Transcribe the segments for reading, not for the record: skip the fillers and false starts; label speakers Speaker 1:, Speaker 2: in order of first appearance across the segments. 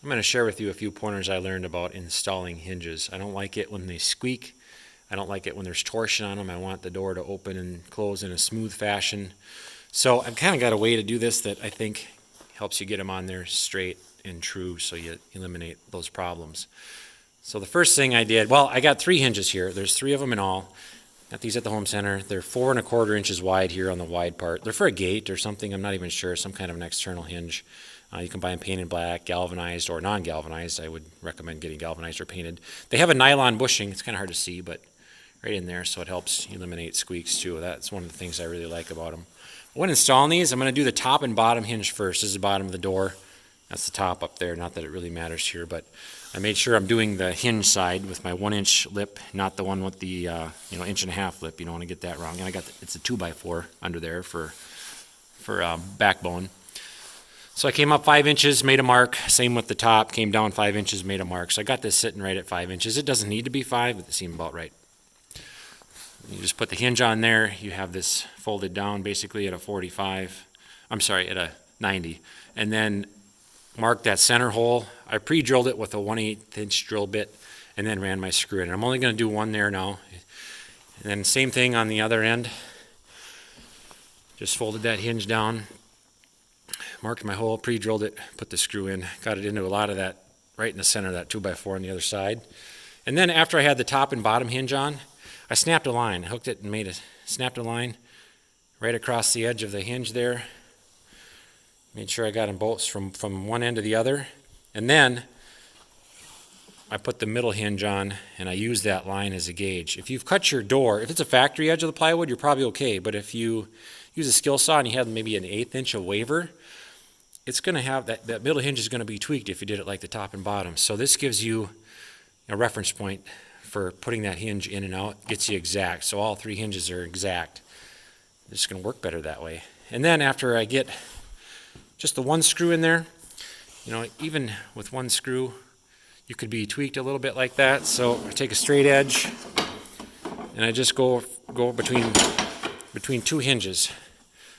Speaker 1: I'm going to share with you a few pointers I learned about installing hinges. I don't like it when they squeak. I don't like it when there's torsion on them. I want the door to open and close in a smooth fashion. So I've kind of got a way to do this that I think helps you get them on there straight and true so you eliminate those problems. So the first thing I did, well, I got 3 hinges here. There's 3 of them in all. Got these at the home center. They're 4¼ inches wide here on the wide part. They're for a gate or something. I'm not even sure. Some kind of an external hinge. You can buy them painted black, galvanized, or non-galvanized. I would recommend getting galvanized or painted. They have a nylon bushing. It's kind of hard to see, but right in there, so it helps eliminate squeaks too. That's one of the things I really like about them. When installing these, I'm going to do the top and bottom hinge first. This is the bottom of the door. That's the top up there. Not that it really matters here, but I made sure I'm doing the hinge side with my 1-inch lip, not the one with the 1.5-inch lip. You don't want to get that wrong. And I got it's a 2x4 under there for backbone. So I came up 5 inches, made a mark. Same with the top. Came down 5 inches, made a mark. So I got this sitting right at 5 inches. It doesn't need to be 5, but it seemed about right. You just put the hinge on there. You have this folded down basically at a 45. I'm sorry, at a 90. And then mark that center hole. I pre-drilled it with a 1/8-inch drill bit and then ran my screw in. I'm only going to do one there now. And then same thing on the other end. Just folded that hinge down, marked my hole, pre-drilled it, put the screw in, got it into a lot of that right in the center of that 2x4 on the other side. And then after I had the top and bottom hinge on, I snapped a line, hooked it and snapped a line right across the edge of the hinge there. Made sure I got them both from one end to the other. And then I put the middle hinge on and I used that line as a gauge. If you've cut your door, if it's a factory edge of the plywood, you're probably okay. But if you use a skill saw and you have maybe an 1/8 inch of waver, it's going to have that middle hinge is going to be tweaked if you did it like the top and bottom. So this gives you a reference point for putting that hinge in and out, gets you exact. So all 3 hinges are exact. It's going to work better that way. And then after I get just the one screw in there, even with one screw, you could be tweaked a little bit like that. So I take a straight edge and I just go between 2 hinges,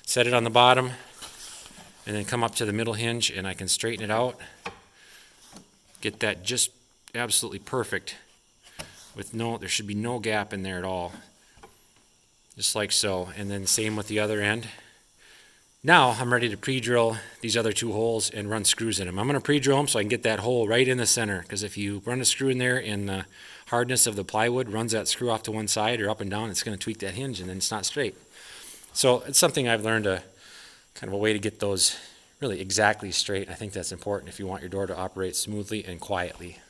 Speaker 1: set it on the bottom, and then come up to the middle hinge and I can straighten it out, get that just absolutely perfect there should be no gap in there at all, just like so. And then same with the other end. Now I'm ready to pre-drill these other 2 holes and run screws in them. I'm going to pre-drill them so I can get that hole right in the center, because if you run a screw in there and the hardness of the plywood runs that screw off to one side or up and down, it's going to tweak that hinge and then it's not straight. So it's something I've learned, kind of a way to get those really exactly straight. I think that's important if you want your door to operate smoothly and quietly.